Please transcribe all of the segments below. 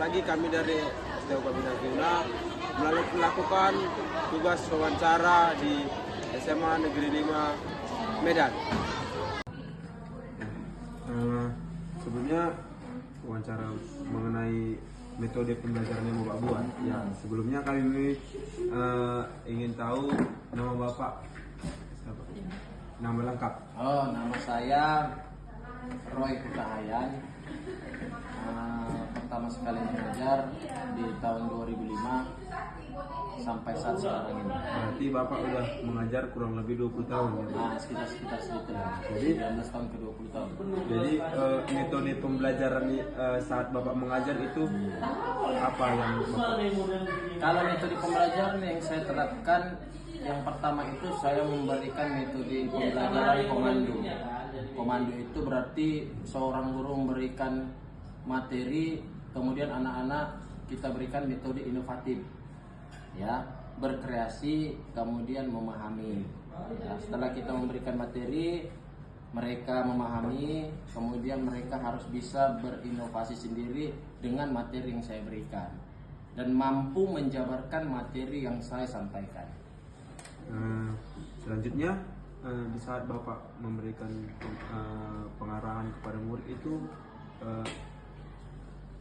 lagi kami dari STUK Bina Guna melakukan tugas wawancara di SMA Negeri 5 Medan. Sebelumnya wawancara mengenai metode pembelajaran yang Bapak buat. Ya, sebelumnya kami ingin tahu nama Bapak. Nama lengkap. Oh, nama saya Roy Hutahayan. Pertama sekali mengajar di tahun 2005 sampai saat sekarang ini. Berarti Bapak udah mengajar kurang lebih 20 tahun ya? Nah, sekitar segitu lah. Jadi 19 tahun ke 20 tahun. Jadi metode pembelajaran saat Bapak mengajar itu apa yang Bapak? Kalau metode pembelajaran yang saya terapkan, yang pertama itu saya memberikan metode pembelajaran komando. Komando itu berarti seorang guru memberikan materi, kemudian anak-anak kita berikan metode inovatif, ya, berkreasi, kemudian memahami. Ya, setelah kita memberikan materi, mereka memahami, kemudian mereka harus bisa berinovasi sendiri dengan materi yang saya berikan dan mampu menjabarkan materi yang saya sampaikan. Selanjutnya di saat Bapak memberikan pengarahan kepada murid itu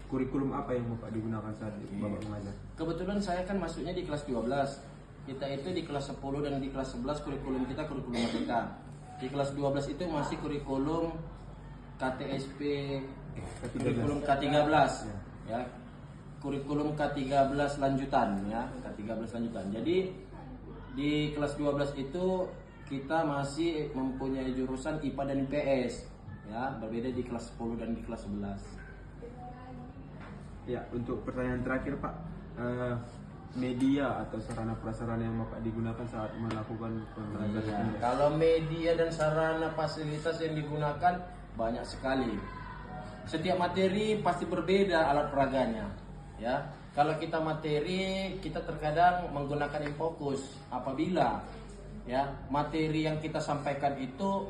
kurikulum apa yang Bapak digunakan saat Bapak mengajar? Kebetulan saya kan masuknya di kelas 12. Kita itu di kelas 10 dan di kelas 11 kurikulum kita kurikulum merdeka. Di kelas 12 itu masih kurikulum KTSP, kurikulum K13 ya. Kurikulum K13 lanjutan ya, K13 lanjutan. Jadi di kelas 12 itu kita masih mempunyai jurusan IPA dan IPS ya, berbeda di kelas 10 dan di kelas 11. Ya, untuk pertanyaan terakhir Pak, media atau sarana prasarana yang Bapak digunakan saat melakukan pembelajaran? Kalau media dan sarana fasilitas yang digunakan banyak sekali. Setiap materi pasti berbeda alat peraganya, ya. Kalau kita materi, kita terkadang menggunakan infokus apabila ya materi yang kita sampaikan itu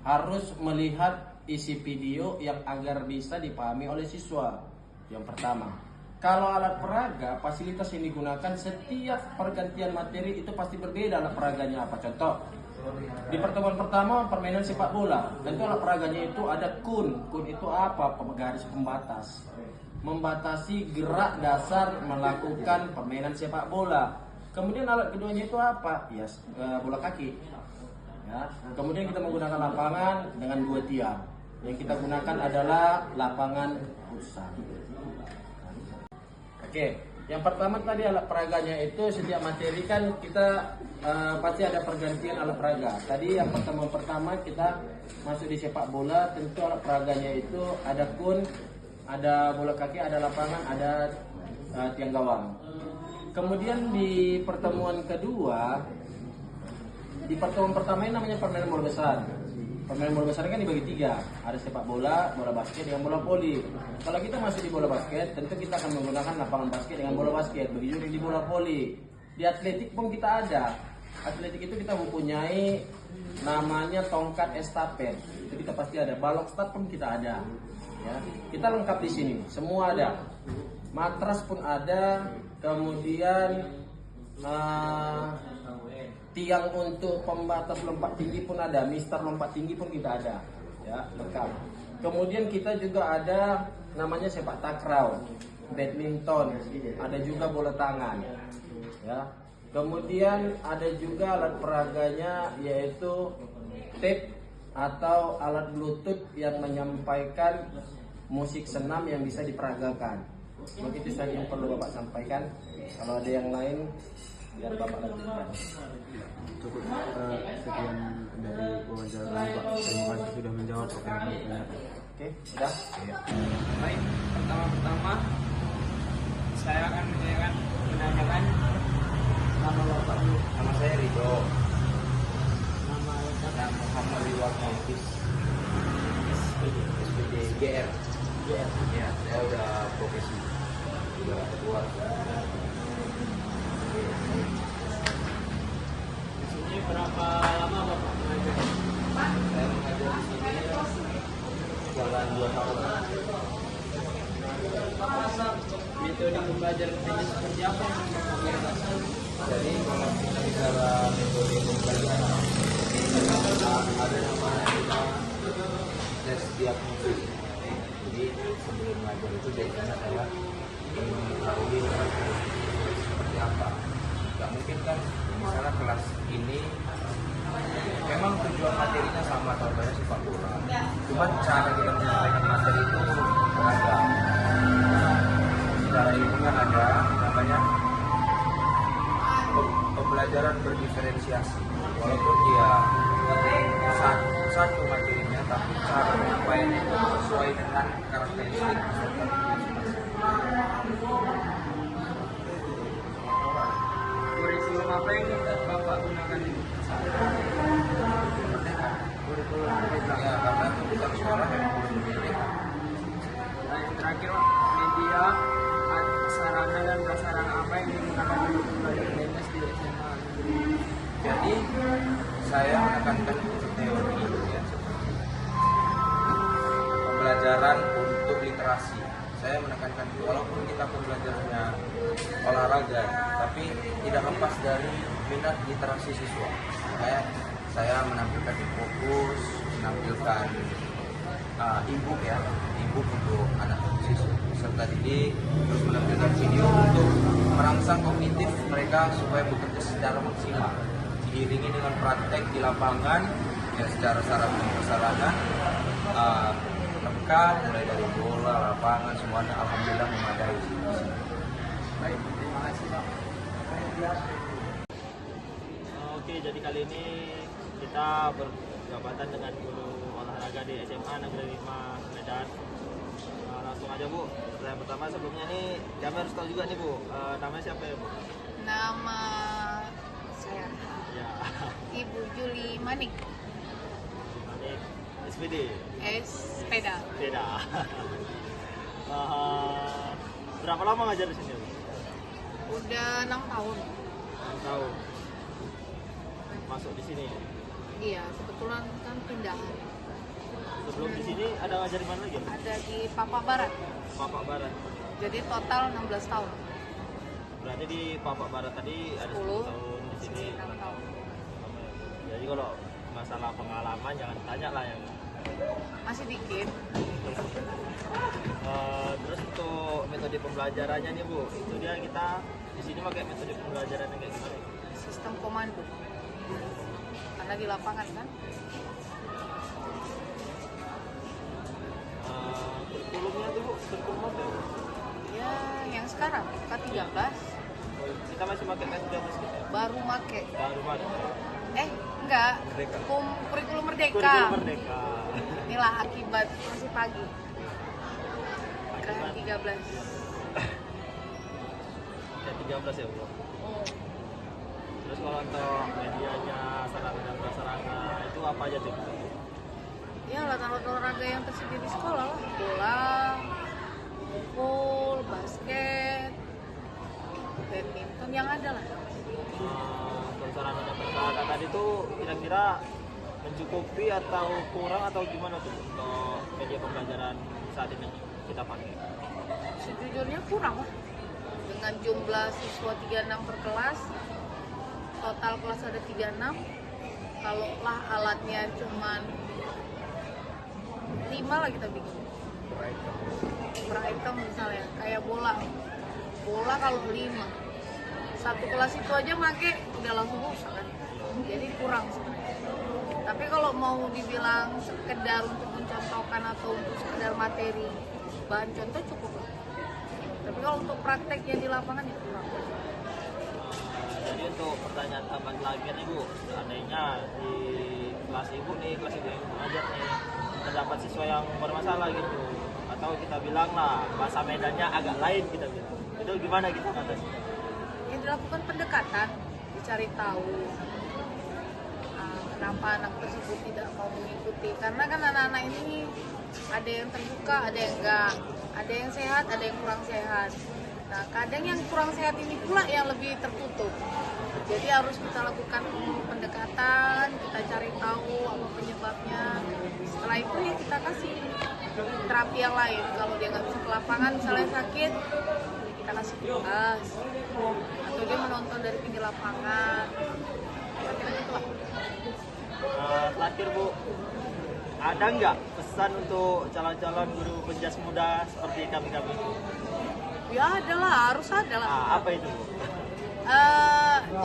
harus melihat isi video yang agar bisa dipahami oleh siswa. Yang pertama, kalau alat peraga, fasilitas yang digunakan setiap pergantian materi itu pasti berbeda alat peraganya apa. Contoh, di pertemuan pertama permainan sepak bola, tentu alat peraganya itu ada kun. Kun itu apa? Garis pembatas, membatasi gerak dasar melakukan permainan sepak bola. Kemudian alat keduanya itu apa? Ya, bola kaki. Ya. Kemudian kita menggunakan lapangan dengan 2 tiang. Yang kita gunakan adalah lapangan futsal. Oke, yang pertama tadi alat peraganya itu setiap materi kan kita pasti ada pergantian alat peraga. Tadi yang pertama kita masuk di sepak bola, tentu alat peraganya itu ada kun, ada bola kaki, ada lapangan, ada tiang gawang. Kemudian di pertemuan kedua, di pertemuan pertama ini namanya permainan bola besar. Permainan bola besar kan dibagi 3, ada sepak bola, bola basket, dengan bola voli. Kalau kita masuk di bola basket, tentu kita akan menggunakan lapangan basket dengan bola basket. Begitu di bola voli. Di atletik pun kita ada. Atletik itu kita mempunyai namanya tongkat estafet. Itu kita pasti ada. Balok start pun kita ada. Ya, kita lengkap di sini, semua ada. Matras pun ada, kemudian tiang untuk pembatas lompat tinggi pun ada, mister lompat tinggi pun kita ada, ya, lengkap. Kemudian kita juga ada namanya sepak takraw, badminton, ada juga bola tangan, ya. Kemudian ada juga alat peraganya yaitu tape atau alat bluetooth yang menyampaikan musik senam yang bisa diperagakan. Begitu saja yang perlu Bapak sampaikan. Kalau ada yang lain, biar Bapak lanjutkan. Cukup sekian dari wawancara kami Pak. Terima kasih sudah menjawab apa yang kami tanyakan. Oke, sudah? Ya. Baik, pertama-tama saya akan menanyakan nama Bapak dulu. Nama saya Ridho. Nama lengkap Muhammad Ridwan Hafiz. SPD GR. GR. Ya, saya udah profesi. Udah keluar. Di sini berapa lama Bapak mengajar? Saya mengajar di sini jalan 2 tahun. metode pembelajaran teknis seperti apa yang Bapak gunakan? Jadi kalau kita bicara metode pembelajaran, ada namanya tes diagnosis. Jadi sebelum belajar itu biasanya saya mengetahui seperti apa. Gak mungkin kan misalnya kelas ini memang tujuan materinya sama, contohnya sepak bola. Cuman cara kita menyampaikan materi itu beragam. Secara ini kan ada namanya pembelajaran berdiferensiasi. Walaupun dia satu materinya, tapi cara penyampaiannya itu sesuai dengan karakteristik peserta didik. Kurikulum apa yang Bapak gunakan ini? Kurikulum merdeka. Ya, karena tuntutan sekolah memang belum berbeda. Nah, yang terakhir Pak, media, sarana dan prasarana apa yang digunakan untuk belajar teknis di SMA negeri? Jadi saya menekankan unsur teori ya, seperti pembelajaran untuk literasi. Saya menekankan walaupun kita pembelajarannya olahraga, tapi tidak lepas dari minat literasi siswa. Saya menampilkan fokus, menampilkan e-book ya, e-book untuk anak siswa peserta didik, terus menampilkan video untuk merangsang kognitif mereka supaya bekerja secara maksimal, diiringi dengan praktek di lapangan ya, secara sarana dan prasarana lengkap, mulai dari bola, lapangan, semuanya alhamdulillah memadai. Baik, terima kasih Pak. Oke, jadi kali ini kita berjabatan dengan guru olahraga di SMA Negeri 5 Medan. Langsung aja Bu, yang pertama sebelumnya nih kami harus tahu juga nih Bu, namanya siapa ya Bu? Nama saya Ya, Ibu Juli Manik, Manik SPD. sepeda. Beda. Berapa lama ngajar di sini Bu? Udah 6 tahun. 6 tahun. Masuk di sini. Iya, kebetulan kan pindah. Sebelum di sini ada ngajar di mana lagi? Ada di Papak Barat. Papak Barat. Jadi total 16 tahun. Berarti di Papak Barat tadi ada 10 10, tahun, di sini 6 tahun. Jadi kalau masalah pengalaman jangan tanya lah ya. Masih dikit. Terus untuk metode pembelajarannya nih Bu, itu dia kita di sini pakai metode pembelajaran yang kayak gimana? Sistem komando. Karena di lapangan kan. Kurikulumnya tuh Bu, kurikulum apa ya Bu? Ya, yang sekarang K13 Kita masih pakai K13 kita. baru make. Baru mana? Enggak. Merdeka. Kurikulum Merdeka. Kurikulum Merdeka. Inilah akibat masih pagi. Akibat. K13. K13 ya Bu. Oh. Terus kalau untuk medianya, sarana dan prasarana itu apa aja tuh? Ya alat-alat olahraga yang tersedia di sekolah lah, bola, pukul, basket, badminton yang ada lah. Untuk sarana dan prasarana tadi tuh kira-kira mencukupi atau kurang atau gimana tuh untuk media pembelajaran saat ini kita pakai? Sejujurnya kurang lah. Dengan jumlah siswa 36 per kelas, total kelas ada 36. Kalau lah alatnya cuman 5 lah kita bikin. Per item misalnya, kayak bola. Bola kalau 5. Satu kelas itu aja make udah langsung rusak kan. Jadi kurang sebenarnya. Tapi kalau mau dibilang sekedar untuk mencontohkan atau untuk sekedar materi, bahan contoh cukup lah. Tapi kalau untuk prakteknya di lapangan ya kurang. Jadi untuk pertanyaan tambahan lagi nih Bu, seandainya di kelas Ibu yang mengajar nih terdapat siswa yang bermasalah gitu, atau kita bilang lah bahasa Medannya agak lain kita bilang, itu gimana kita mengatasinya? Yang dilakukan pendekatan, dicari tahu kenapa anak tersebut tidak mau mengikuti. Karena kan anak-anak ini ada yang terbuka, ada yang enggak, ada yang sehat, ada yang kurang sehat. Nah, kadang yang kurang sehat ini pula yang lebih tertutup. Jadi harus kita lakukan pendekatan, kita cari tahu apa penyebabnya. Setelah itu ya kita kasih terapi yang lain. Kalau dia nggak bisa ke lapangan, misalnya sakit, kita kasih tugas, atau dia menonton dari pinggir lapangan, kira-kira gitu lah. Terakhir Bu, ada nggak pesan untuk calon-calon guru penjas muda seperti kami-kami? Ya ada lah, harus ada lah. Apa itu Bu?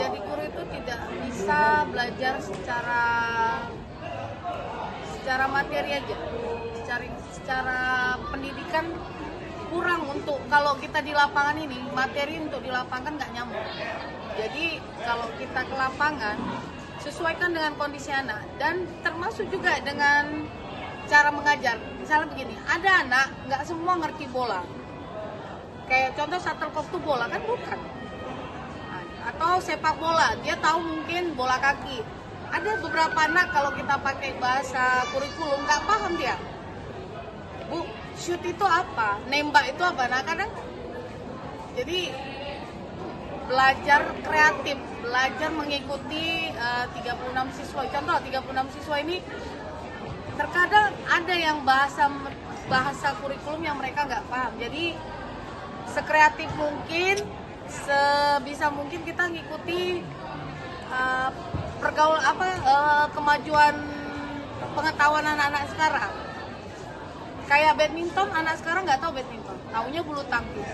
Jadi guru itu tidak bisa belajar secara materi aja, secara pendidikan kurang. Untuk kalau kita di lapangan ini, materi untuk di lapangan nggak nyambung. Jadi kalau kita ke lapangan, sesuaikan dengan kondisi anak dan termasuk juga dengan cara mengajar. Misalnya begini, ada anak nggak semua ngerti bola, kayak contoh shuttlecock itu bola kan bukan, atau sepak bola dia tahu mungkin bola kaki. Ada beberapa anak kalau kita pakai bahasa kurikulum nggak paham dia. Bu, shoot itu apa? Nembak itu apa? Nah kadang jadi belajar kreatif, belajar mengikuti 36 siswa. Contoh 36 siswa ini terkadang ada yang bahasa kurikulum yang mereka nggak paham. Jadi sekreatif mungkin, sebisa mungkin kita ngikuti kemajuan pengetahuan anak-anak sekarang. Kayak badminton, anak sekarang nggak tahu badminton, taunya bulu tangkis.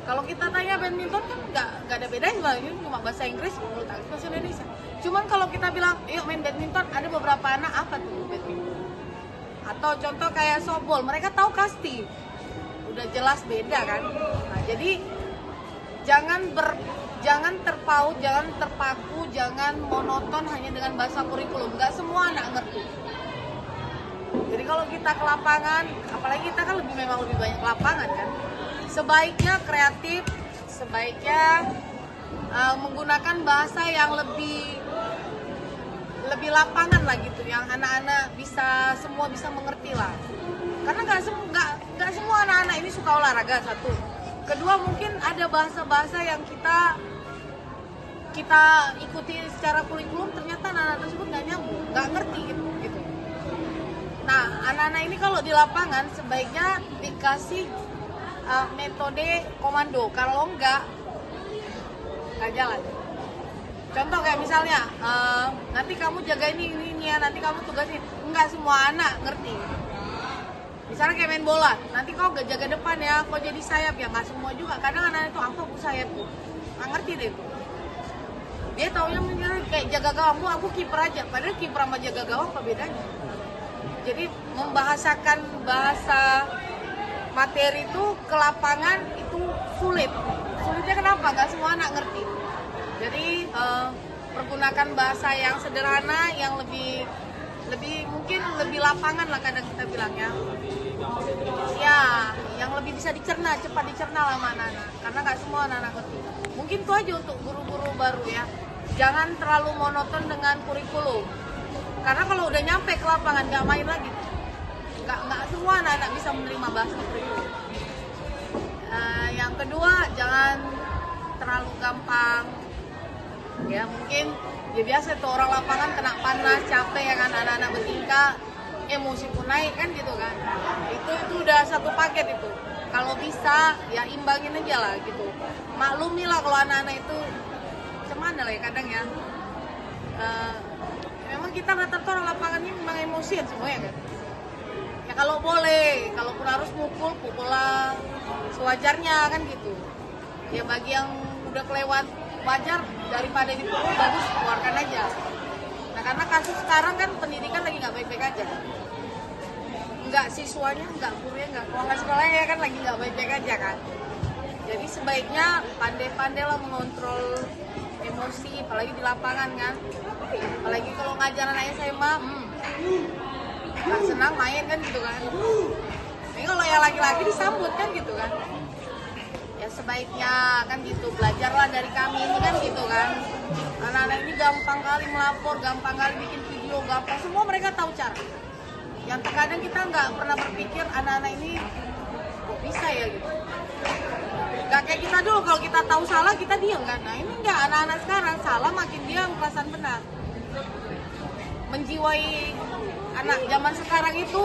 Kalau kita tanya badminton kan nggak ada bedanya, ini cuma bahasa Inggris, bulu tangkis bahasa Indonesia. Cuman kalau kita bilang, yuk main badminton, ada beberapa anak apa tuh badminton? Atau contoh kayak softball, mereka tahu kasti, udah jelas beda kan. Nah, jadi jangan terpaut, jangan terpaku, jangan monoton hanya dengan bahasa kurikulum. Nggak semua anak ngerti. Jadi kalau kita ke lapangan, apalagi kita kan memang lebih banyak ke lapangan kan, sebaiknya kreatif, sebaiknya menggunakan bahasa yang lebih lapangan lah gitu, yang anak-anak semua bisa mengerti lah. Karena nggak semua anak-anak ini suka olahraga, satu. Kedua, mungkin ada bahasa-bahasa yang kita ikuti secara kurikulum, ternyata anak-anak tersebut nggak nyambung, nggak ngerti gitu. Nah, anak-anak ini kalau di lapangan sebaiknya dikasih metode komando. Kalau nggak jalan. Contoh kayak misalnya, nanti kamu jaga ini ya, nanti kamu tugasin. Nggak semua anak ngerti. Misalnya kayak main bola, nanti kau gak jaga depan ya, kau jadi sayap ya, nggak semua juga. Kadang anak itu apa bu sayap bu, nggak ngerti deh itu. Dia taunya kayak jaga gawang, bu aku kiper aja, padahal kiper sama jaga gawang apa bedanya? Jadi membahasakan bahasa materi itu ke lapangan itu sulit. Sulitnya kenapa? Nggak semua anak ngerti. Jadi pergunakan bahasa yang sederhana, yang lebih mungkin lebih lapangan lah kadang kita bilangnya. Ya, yang lebih bisa dicerna, cepat dicerna lah sama anak-anak. Karena nggak semua anak-anak ngerti. Mungkin itu aja untuk guru-guru baru ya. Jangan terlalu monoton dengan kurikulum. Karena kalau udah nyampe ke lapangan nggak main lagi. Nggak semua anak-anak bisa menerima bahasa kurikulum. Yang kedua, jangan terlalu gampang. Ya mungkin ya biasa tuh orang lapangan kena panas, capek ya kan, anak-anak bertingkah, emosi pun naik kan gitu kan. Itu udah satu paket itu. Kalau bisa ya imbangin aja lah gitu. Maklumi lah kalau anak-anak itu cuman lah ya kadang ya. Memang kita rata-rata orang lapangannya memang emosian semua ya kan. Ya kalau boleh, kalaupun harus pukul lah sewajarnya kan gitu. Ya bagi yang udah kelewat wajar, daripada dipukul bagus keluarkan aja. Nah karena kasus sekarang kan pendidikan lagi nggak baik-baik aja. Nggak siswanya, nggak gurunya, nggak sekolah ya kan lagi nggak baik-baik aja kan. Jadi sebaiknya pandai-pandai lah mengontrol emosi, apalagi di lapangan kan. Apalagi kalau ngajar anak SMA, nggak senang main kan gitu kan. Ini kalau yang laki-laki disambut kan gitu kan. Ya sebaiknya kan gitu, belajarlah dari kami ini kan gitu kan. Anak-anak ini gampang kali melapor, gampang kali bikin video, gampang, semua mereka tahu cara. Yang terkadang kita nggak pernah berpikir anak-anak ini kok bisa ya gitu. Gak kayak kita dulu, kalau kita tahu salah kita diam kan. Nah ini enggak, anak-anak sekarang salah makin diam, perasaan benar. Menjiwai anak zaman sekarang itu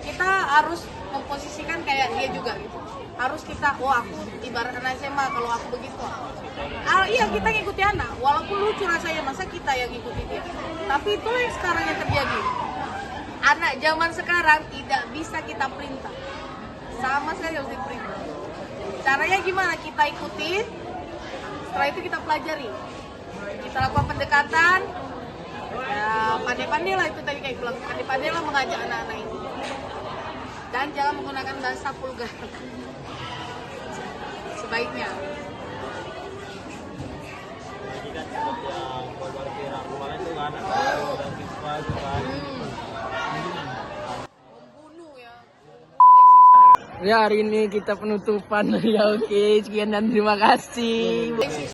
kita harus memposisikan kayak dia juga gitu. harus kita, aku ibarat anak SMA kalau aku begitu. Iya, kita ngikuti anak, walaupun lucu rasanya, masa kita yang ngikuti dia. Tapi itulah yang sekarang yang terjadi. Anak zaman sekarang tidak bisa kita perintah, sama sekali harus diperintah. Caranya gimana? Kita ikuti, setelah itu kita pelajari, kita lakukan pendekatan, ya pandai-pandai lah, itu tadi kayak bilang, pandai-pandai lah mengajak anak-anak itu. Dan jangan menggunakan bahasa vulgar sebaiknya. Jadi kan seperti yang korban viral kemarin itu kan, dan siswa itu kan. Membunuh ya. Ya hari ini kita penutupan ya, oke, sekian dan terima kasih.